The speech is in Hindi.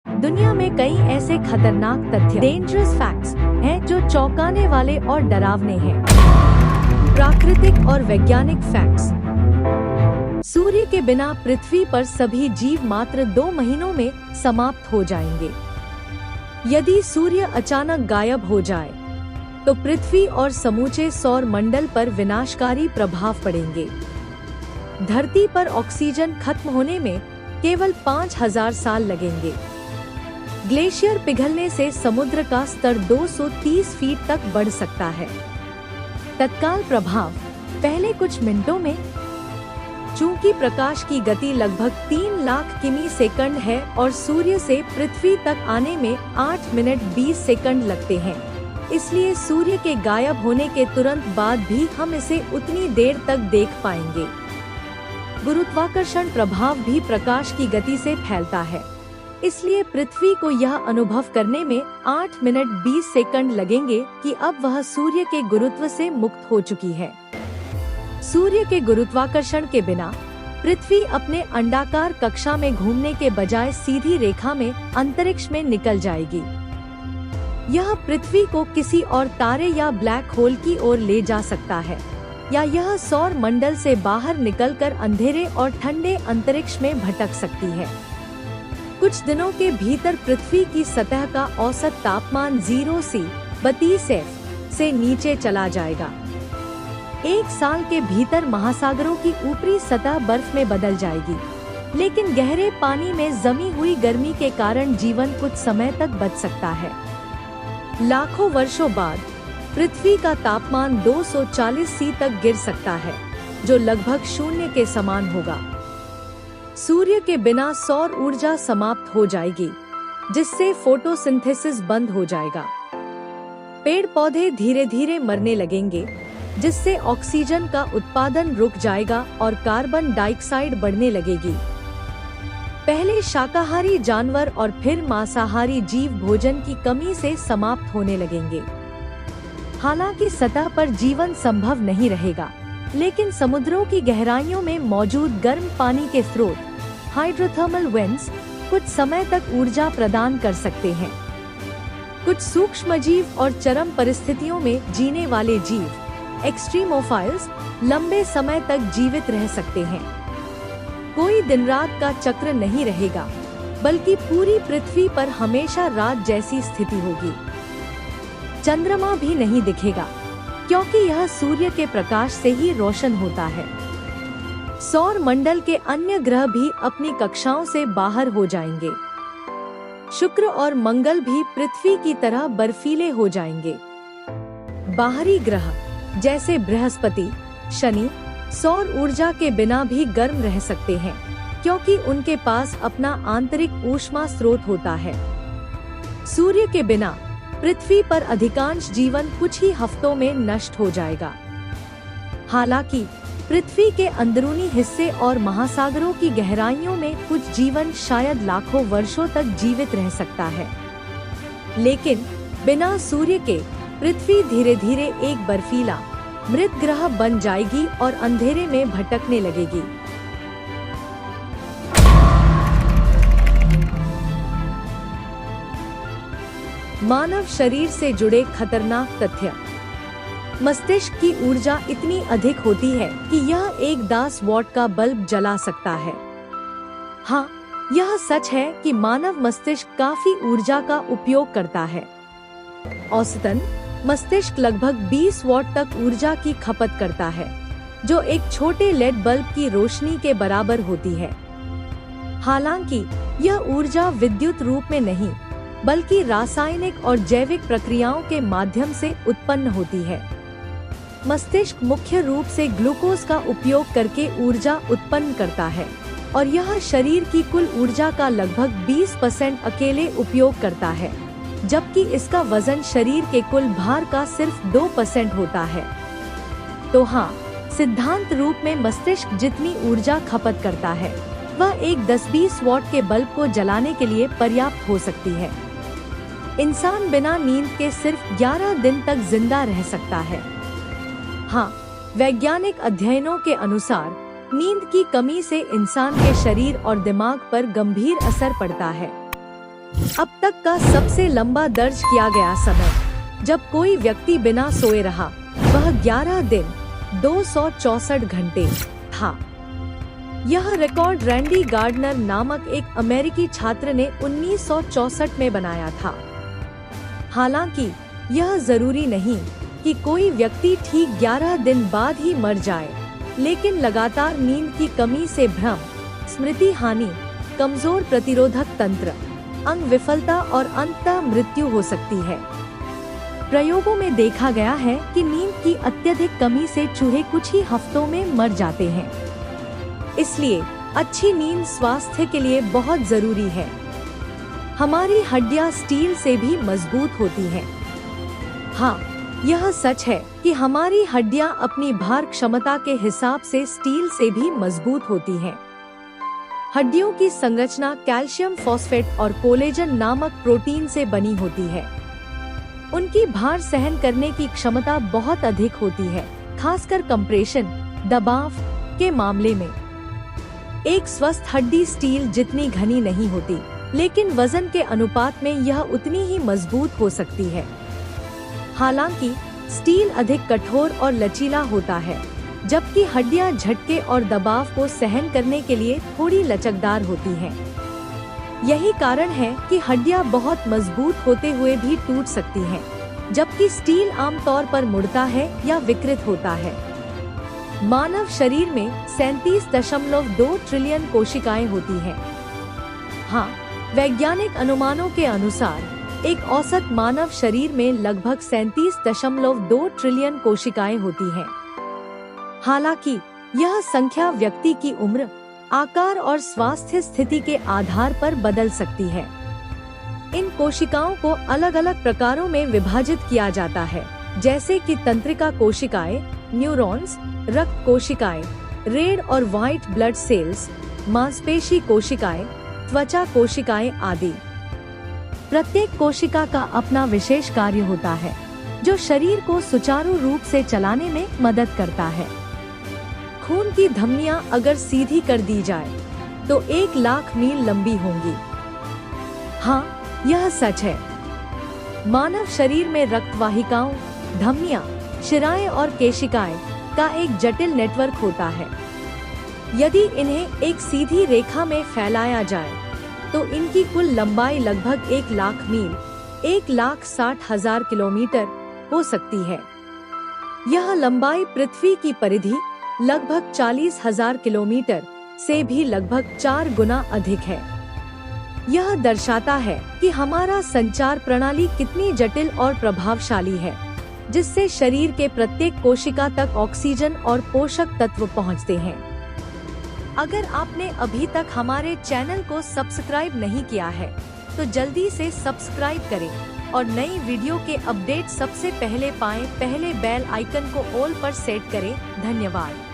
दुनिया में कई ऐसे खतरनाक तथ्य डेंजरस फैक्ट्स हैं जो चौंकाने वाले और डरावने हैं। प्राकृतिक और वैज्ञानिक फैक्ट्स। सूर्य के बिना पृथ्वी पर सभी जीव मात्र 2 महीनों में समाप्त हो जाएंगे। यदि सूर्य अचानक गायब हो जाए तो पृथ्वी और समूचे सौर मंडल पर विनाशकारी प्रभाव पड़ेंगे। धरती पर ऑक्सीजन खत्म होने में केवल 5000 साल लगेंगे। ग्लेशियर पिघलने से समुद्र का स्तर 230 फीट तक बढ़ सकता है। तत्काल प्रभाव पहले कुछ मिनटों में। चूंकि प्रकाश की गति लगभग 3 लाख किमी सेकंड है और सूर्य से पृथ्वी तक आने में 8 मिनट 20 सेकंड लगते हैं, इसलिए सूर्य के गायब होने के तुरंत बाद भी हम इसे उतनी देर तक देख पाएंगे। गुरुत्वाकर्षण प्रभाव भी प्रकाश की गति से फैलता है, इसलिए पृथ्वी को यह अनुभव करने में 8 मिनट 20 सेकंड लगेंगे कि अब वह सूर्य के गुरुत्व से मुक्त हो चुकी है। सूर्य के गुरुत्वाकर्षण के बिना पृथ्वी अपने अंडाकार कक्षा में घूमने के बजाय सीधी रेखा में अंतरिक्ष में निकल जाएगी। यह पृथ्वी को किसी और तारे या ब्लैक होल की ओर ले जा सकता है, या यह सौर मंडल से बाहर निकलकर अंधेरे और ठंडे अंतरिक्ष में भटक सकती है। कुछ दिनों के भीतर पृथ्वी की सतह का औसत तापमान 0°C से नीचे चला जाएगा। 1 साल के भीतर महासागरों की ऊपरी सतह बर्फ में बदल जाएगी, लेकिन गहरे पानी में जमी हुई गर्मी के कारण जीवन कुछ समय तक बच सकता है। लाखों वर्षों बाद पृथ्वी का तापमान 240°C तक गिर सकता है, जो लगभग शून्य के समान होगा। सूर्य के बिना सौर ऊर्जा समाप्त हो जाएगी, जिससे फोटोसिंथेसिस बंद हो जाएगा। पेड़ पौधे धीरे धीरे मरने लगेंगे, जिससे ऑक्सीजन का उत्पादन रुक जाएगा और कार्बन डाइऑक्साइड बढ़ने लगेगी। पहले शाकाहारी जानवर और फिर मांसाहारी जीव भोजन की कमी से समाप्त होने लगेंगे। हालांकि सतह पर जीवन संभव नहीं रहेगा, लेकिन समुद्रों की गहराइयों में मौजूद गर्म पानी के स्रोत हाइड्रोथर्मल वेंट्स कुछ समय तक ऊर्जा प्रदान कर सकते हैं। कुछ सूक्ष्मजीव और चरम परिस्थितियों में जीने वाले जीव एक्सट्रीमोफाइल्स लंबे समय तक जीवित रह सकते हैं। कोई दिन रात का चक्र नहीं रहेगा, बल्कि पूरी पृथ्वी पर हमेशा रात जैसी स्थिति होगी। चंद्रमा भी नहीं दिखेगा, क्योंकि यह सूर्य के प्रकाश से ही रोशन होता है। सौर मंडल के अन्य ग्रह भी अपनी कक्षाओं से बाहर हो जाएंगे। शुक्र और मंगल भी पृथ्वी की तरह बर्फीले हो जाएंगे। बाहरी ग्रह जैसे बृहस्पति, शनि सौर ऊर्जा के बिना भी गर्म रह सकते हैं, क्योंकि उनके पास अपना आंतरिक ऊष्मा स्रोत होता है। सूर्य के बिना पृथ्वी पर अधिकांश जीवन कुछ ही हफ्तों में नष्ट हो जाएगा। हालांकि पृथ्वी के अंदरूनी हिस्से और महासागरों की गहराइयों में कुछ जीवन शायद लाखों वर्षों तक जीवित रह सकता है। लेकिन बिना सूर्य के पृथ्वी धीरे धीरे एक बर्फीला मृत ग्रह बन जाएगी और अंधेरे में भटकने लगेगी। मानव शरीर से जुड़े खतरनाक तथ्य। मस्तिष्क की ऊर्जा इतनी अधिक होती है कि यह एक 10 वॉट का बल्ब जला सकता है। हाँ, यह सच है कि मानव मस्तिष्क काफी ऊर्जा का उपयोग करता है। औसतन मस्तिष्क लगभग 20 वॉट तक ऊर्जा की खपत करता है, जो एक छोटे लेड बल्ब की रोशनी के बराबर होती है। हालांकि यह ऊर्जा विद्युत रूप में नहीं, बल्कि रासायनिक और जैविक प्रक्रियाओं के माध्यम से उत्पन्न होती है। मस्तिष्क मुख्य रूप से ग्लूकोज का उपयोग करके ऊर्जा उत्पन्न करता है, और यह शरीर की कुल ऊर्जा का लगभग 20% अकेले उपयोग करता है, जबकि इसका वजन शरीर के कुल भार का सिर्फ 2% होता है। तो हाँ, सिद्धांत रूप में मस्तिष्क जितनी ऊर्जा खपत करता है, वह एक 10-20 वॉट के बल्ब को जलाने के लिए पर्याप्त हो सकती है। इंसान बिना नींद के सिर्फ 11 दिन तक जिंदा रह सकता है। हाँ, वैज्ञानिक अध्ययनों के अनुसार नींद की कमी से इंसान के शरीर और दिमाग पर गंभीर असर पड़ता है। अब तक का सबसे लंबा दर्ज किया गया समय जब कोई व्यक्ति बिना सोए रहा वह 11 दिन 264 घंटे था। यह रिकॉर्ड रैंडी गार्डनर नामक एक अमेरिकी छात्र ने 1964 में बनाया था। हालांकि यह जरूरी नहीं कि कोई व्यक्ति ठीक 11 दिन बाद ही मर जाए, लेकिन लगातार नींद की कमी से भ्रम, स्मृति हानि, कमजोर प्रतिरोधक तंत्र, अंग विफलता और अंततः मृत्यु हो सकती है। प्रयोगों में देखा गया है कि नींद की अत्यधिक कमी से चूहे कुछ ही हफ्तों में मर जाते हैं। इसलिए अच्छी नींद स्वास्थ्य के लिए बहुत जरूरी है। हमारी हड्डियां स्टील से भी मजबूत होती हैं। हाँ, यह सच है कि हमारी हड्डियां अपनी भार क्षमता के हिसाब से स्टील से भी मजबूत होती हैं। हड्डियों की संरचना कैल्शियम फॉस्फेट और कोलेजन नामक प्रोटीन से बनी होती है। उनकी भार सहन करने की क्षमता बहुत अधिक होती है, खासकर कंप्रेशन, दबाव के मामले में। एक स्वस्थ हड्डी स्टील जितनी घनी नहीं होती, लेकिन वजन के अनुपात में यह उतनी ही मजबूत हो सकती है। हालांकि स्टील अधिक कठोर और लचीला होता है, जबकि हड्डियां झटके और दबाव को सहन करने के लिए थोड़ी लचकदार होती हैं। यही कारण है कि हड्डियां बहुत मजबूत होते हुए भी टूट सकती हैं, जबकि स्टील आमतौर पर मुड़ता है या विकृत होता है। मानव शरीर में 37.2 ट्रिलियन कोशिकाएं होती हैं। हाँ, वैज्ञानिक अनुमानों के अनुसार एक औसत मानव शरीर में लगभग 37.2 ट्रिलियन कोशिकाएं होती हैं। हालांकि यह संख्या व्यक्ति की उम्र, आकार और स्वास्थ्य स्थिति के आधार पर बदल सकती है। इन कोशिकाओं को अलग अलग प्रकारों में विभाजित किया जाता है, जैसे कि तंत्रिका कोशिकाएं, न्यूरॉन्स, रक्त कोशिकाएं, रेड और व्हाइट ब्लड सेल्स, मांसपेशी कोशिकाएं, त्वचा कोशिकाएं आदि। प्रत्येक कोशिका का अपना विशेष कार्य होता है, जो शरीर को सुचारू रूप से चलाने में मदद करता है। खून की धमनियां अगर सीधी कर दी जाए तो 1 लाख मील लंबी होंगी। हाँ, यह सच है। मानव शरीर में रक्त वाहिकाओं, धमनियां, शिराएं और केशिकाएं का एक जटिल नेटवर्क होता है। यदि इन्हें एक सीधी रेखा में फैलाया जाए तो इनकी कुल लंबाई लगभग 1 लाख मील, 1,60,000 किलोमीटर हो सकती है। यह लंबाई पृथ्वी की परिधि लगभग 40,000 किलोमीटर से भी लगभग 4 गुना अधिक है। यह दर्शाता है कि हमारा संचार प्रणाली कितनी जटिल और प्रभावशाली है, जिससे शरीर के प्रत्येक कोशिका तक ऑक्सीजन और पोषक तत्व पहुंचते हैं। अगर आपने अभी तक हमारे चैनल को सब्सक्राइब नहीं किया है, तो जल्दी से सब्सक्राइब करें और नई वीडियो के अपडेट सबसे पहले पाएं। पहले बेल आइकन को ऑल पर सेट करें। धन्यवाद।